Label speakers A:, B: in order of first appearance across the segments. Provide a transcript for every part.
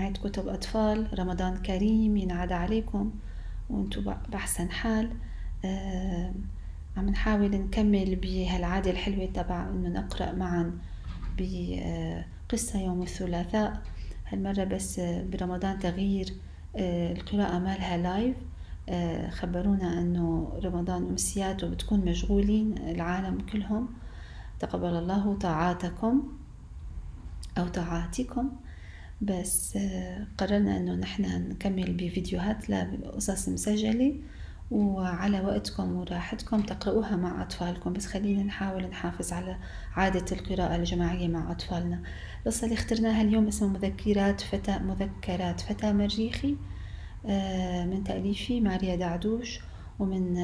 A: جمعية كتب أطفال. رمضان كريم، ينعاد عليكم وانتم بأحسن حال. عم نحاول نكمل بهالعادة الحلوة تبع انه نقرأ معا بقصة يوم الثلاثاء. هالمرة بس برمضان تغيير، القراءة مالها لايف. خبرونا انه رمضان امسياته بتكون مشغولين العالم كلهم. تقبل الله طاعاتكم او طاعاتكم. بس قررنا انه نحن نكمل بفيديوهات لقصص مسجلة وعلى وقتكم وراحتكم تقرؤوها مع أطفالكم. بس خلينا نحاول نحافظ على عادة القراءة الجماعية مع أطفالنا. القصة اللي اخترناها اليوم اسمها مذكرات فتى مريخي، من تأليفي ماريا دعدوش، ومن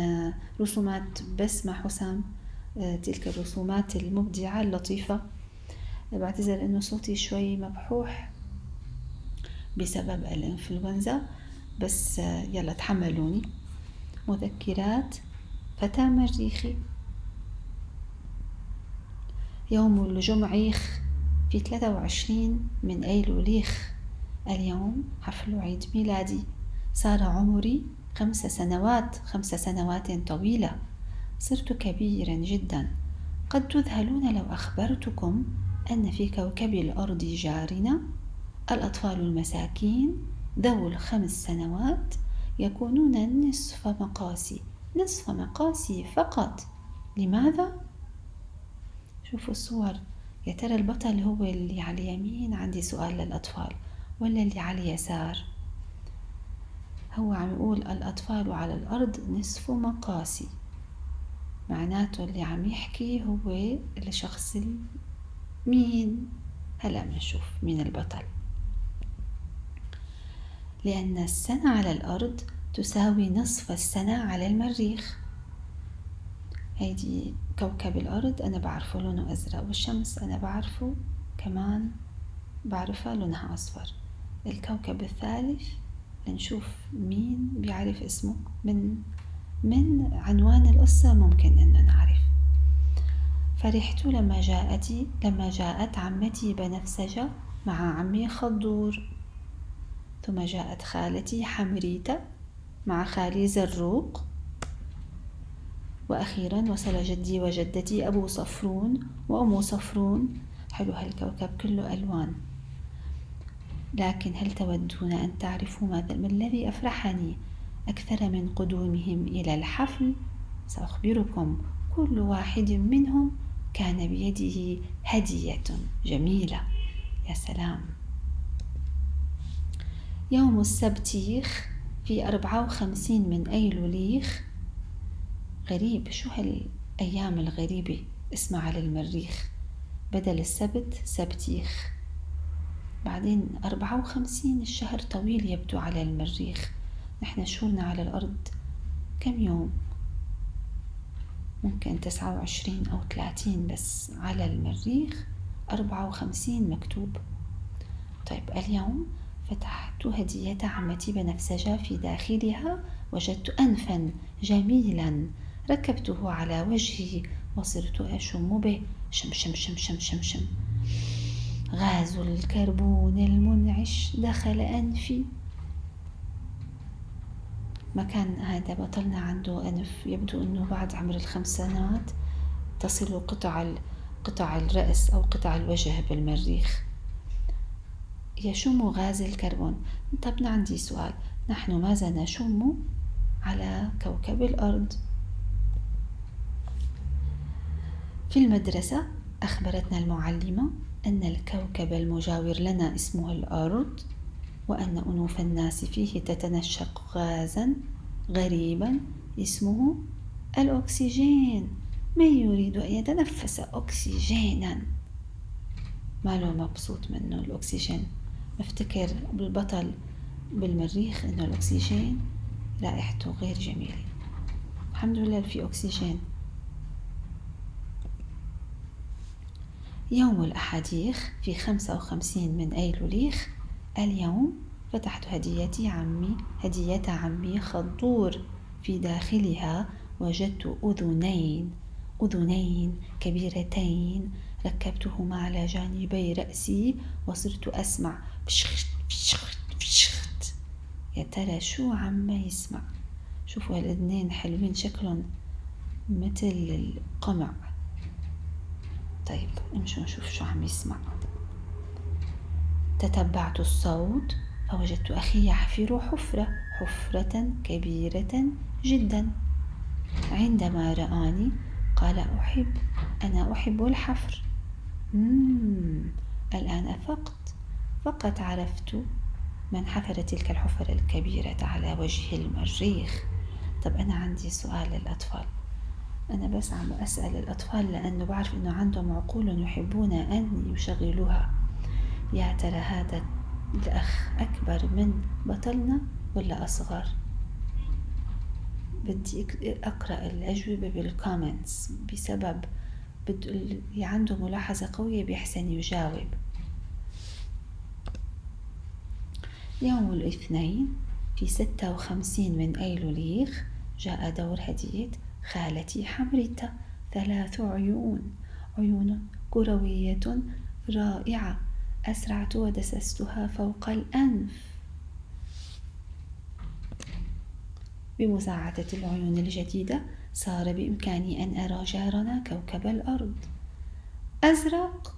A: رسومات بسمة حسام. تلك الرسومات المبدعة اللطيفة. بعتذر انه صوتي شوي مبحوح بسبب الانفلونزا، بس يلا تحملوني. مذكرات فتى مريخي. يوم الجمعيخ في 23 من أيلوليخ. اليوم حفل عيد ميلادي. صار عمري 5 سنوات، 5 سنوات طويلة. صرت كبيرا جدا. قد تذهلون لو أخبرتكم أن في كوكب الأرض جارنا الأطفال المساكين ذو ال5 سنوات يكونون نصف مقاسي فقط. لماذا؟ شوفوا الصور. يا ترى البطل هو اللي على اليمين؟ عندي سؤال للأطفال. ولا اللي على اليسار؟ هو عم يقول الأطفال على الأرض نصف مقاسي، معناته اللي عم يحكي هو الشخص مين؟ هلأ بنشوف مين البطل. لأن السنة على الأرض تساوي نصف السنة على المريخ. هيدي كوكب الأرض أنا بعرفه لونه أزرق، والشمس أنا بعرفه كمان بعرفها لونها أصفر. الكوكب الثالث لنشوف مين بيعرف اسمه. من عنوان القصة ممكن أنه نعرف. فرحت لما جاءت عمتي بنفسجة مع عمي خضور. ثم جاءت خالتي حمريتة مع خالي زروق. وأخيرا وصل جدي وجدتي أبو صفرون وأم صفرون. حلو هالكوكب كله ألوان. لكن هل تودون أن تعرفوا ما الذي أفرحني أكثر من قدومهم إلى الحفل؟ سأخبركم. كل واحد منهم كان بيده هدية جميلة. يا سلام. يوم السبتيخ في 54 من أيلوليخ. غريب، شو هالأيام الغريبة اسمها على المريخ. بدل السبت سبتيخ، بعدين 54. الشهر طويل يبدو على المريخ. نحن شهورنا على الأرض كم يوم؟ ممكن 29 أو 30، بس على المريخ 54 مكتوب. طيب اليوم فتحت هدية عمتي بنفسجة. في داخلها وجدت أنفا جميلا ركبته على وجهي وصرت أشم به. شم شم شم شم شم شم. غاز الكربون المنعش دخل أنفي. ما كان هذا بطلنا عنده أنف. يبدو أنه بعد عمر ال5 سنوات تصل قطع الرأس أو قطع الوجه بالمريخ. يشم غاز الكربون. طب عندي سؤال. نحن ماذا نشم على كوكب الأرض؟ في المدرسة أخبرتنا المعلمة أن الكوكب المجاور لنا اسمه الأرض، وأن أنوف الناس فيه تتنشق غازا غريبا اسمه الأكسجين. من يريد أن يتنفس أكسجينا؟ ما له مبسوط منه الأكسجين. نفتكر بالبطل بالمريخ أنه الأكسجين رائحته غير جميلة. الحمد لله في أكسجين. يوم الأحديخ في 55 من أيلوليخ. اليوم فتحت هدية عمي خضور. في داخلها وجدت أذنين كبيرتين ركبتهما على جانبي رأسي وصرت أسمع بشخت بشخت يا ترى شو عم يسمع؟ شوفوا هالاثنين حلوين شكلهم مثل القمع. طيب نمشي نشوف شو عم يسمع. تتبعت الصوت فوجدت أخي يحفر حفرة كبيرة جدا. عندما رآني قال أنا أحب الحفر. الآن فقط عرفت من حفر تلك الحفرة الكبيرة على وجه المريخ. طب أنا عندي سؤال للأطفال. أنا بس عم أسأل الأطفال لأنه بعرف أنه عندهم عقول يحبون أن يشغلوها. يا ترى هذا الأخ أكبر من بطلنا ولا أصغر؟ بدي أقرأ الأجوبة بالكومنتس بسبب اللي عنده ملاحظة قوية بيحسن يجاوب. يوم الاثنين في 56 من أيلوليخ جاء دور هدية خالتي حمرتة 3 عيون كروية رائعة. أسرعت ودسستها فوق الأنف. بمساعدة العيون الجديدة صار بإمكاني أن أرى جارنا كوكب الأرض. أزرق؟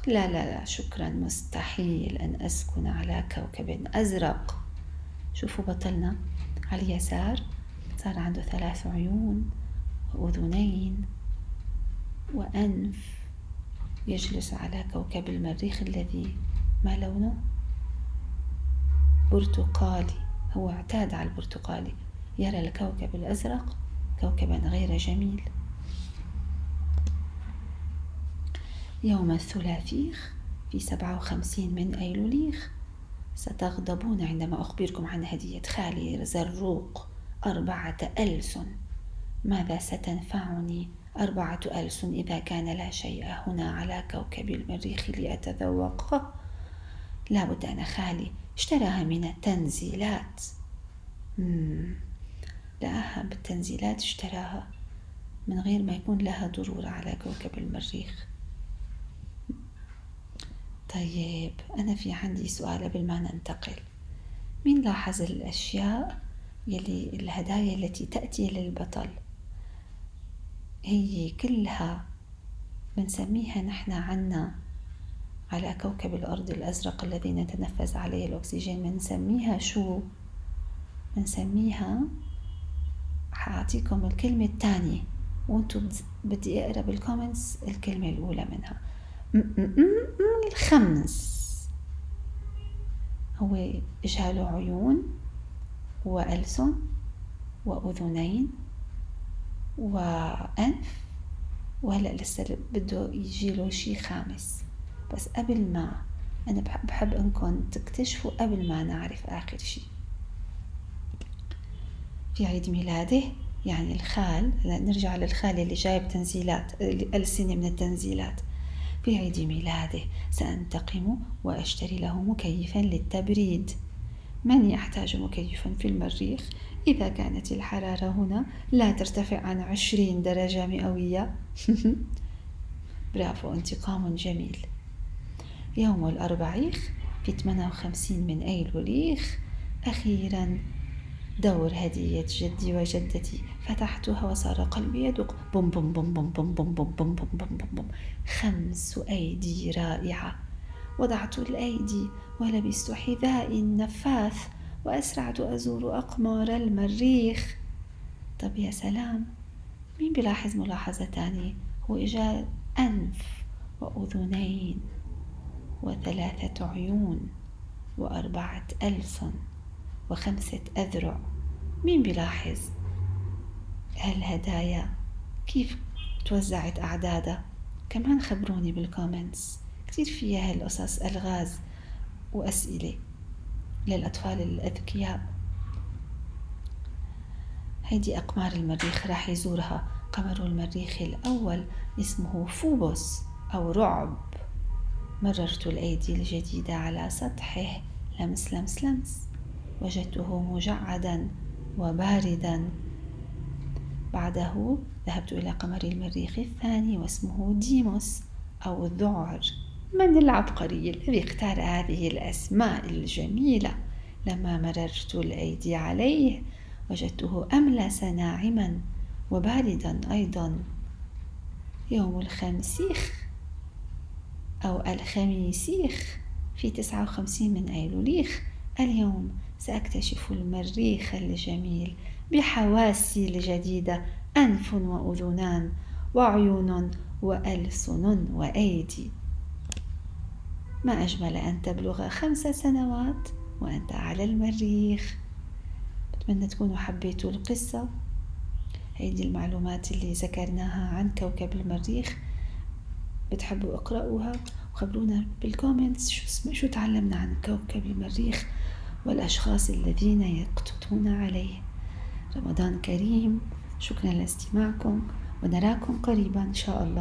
A: لا شكرا، مستحيل أن أسكن على كوكب أزرق. شوفوا بطلنا على اليسار صار عنده 3 عيون وأذنين وأنف. يجلس على كوكب المريخ الذي ما لونه؟ برتقالي. هو اعتاد على البرتقالي. يرى الكوكب الأزرق كوكبا غير جميل. يوم الثلاثيخ في 57 من أيلوليخ. ستغضبون عندما أخبركم عن هدية خالي زروق 4 ألسن. ماذا ستنفعني 4 ألسن إذا كان لا شيء هنا على كوكب المريخ لأتذوقه؟ لابد أن خالي اشتراها من التنزيلات. لقاها بالتنزيلات، اشتراها من غير ما يكون لها ضرورة على كوكب المريخ. طيب أنا في عندي سؤال قبل ما ننتقل. مين لاحظ الأشياء الهدايا التي تأتي للبطل؟ هي كلها بنسميها نحن عنا على كوكب الأرض الأزرق الذي نتنفس عليه الأكسجين بنسميها شو؟ بنسميها، حاعطيكم الكلمة الثانية وانتو بدي أقرأ بالكومنتس الكلمة الأولى منها. الخمس. هو إجهاله عيون وألسن وأذنين وأنف، وهلأ لسه بده يجيله شي خامس. بس قبل ما أنا بحب أنكم تكتشفوا قبل ما نعرف آخر شي. في عيد ميلاده يعني الخال، نرجع للخال اللي جايب تنزيلات الألسنة من التنزيلات. في عيد ميلاده سأنتقم وأشتري له مكيفا للتبريد. من يحتاج مكيفا في المريخ إذا كانت الحرارة هنا لا ترتفع عن 20 درجة مئوية؟ برافو، انتقام جميل. يوم الأربعيخ في 58 من أيلوليخ. أخيرا دور هدية جدي وجدتي. فتحتها وصار قلبي يدق بوم بوم بوم بوم بوم بوم بوم بوم بوم بوم بوم بوم. 5 أيدي رائعة. وضعت الأيدي ولبست حذاء نفاث وأسرعت أزور أقمار المريخ. طب يا سلام، مين بيلاحظ ملاحظة تانية؟ هو إجا أنف وأذنين و3 عيون و4 ألسن و5 أذرع. مين بيلاحظ هالهدايا كيف توزعت أعدادها؟ كمان خبروني بالكومنتس، كتير فيها هالقصص ألغاز وأسئلة للأطفال الأذكياء. هيدي أقمار المريخ راح يزورها قمر المريخ الأول اسمه فوبوس أو رعب. مررت الأيدي الجديدة على سطحه لمس لمس لمس، وجدته مجعدا وباردا. بعده ذهبت إلى قمر المريخ الثاني واسمه ديموس أو الذعر. من العبقري الذي اختار هذه الأسماء الجميلة؟ لما مررت الأيدي عليه وجدته أملس ناعما وباردا أيضا. يوم الخمسيخ أو الخميسيخ في 59 من أيلوليخ. اليوم سأكتشف المريخ الجميل بحواسي الجديدة، أنف وأذنان وعيون وألسن وأيدي. ما أجمل أن تبلغ 5 سنوات وأنت على المريخ. بتمنى تكونوا حبيتوا القصة. هذه المعلومات اللي ذكرناها عن كوكب المريخ، بتحبوا اقرأوها وخبرونا بالكومنتس شو تعلمنا عن كوكب المريخ والأشخاص الذين يقطنون عليه. رمضان كريم، شكرا لاستماعكم ونراكم قريبا إن شاء الله.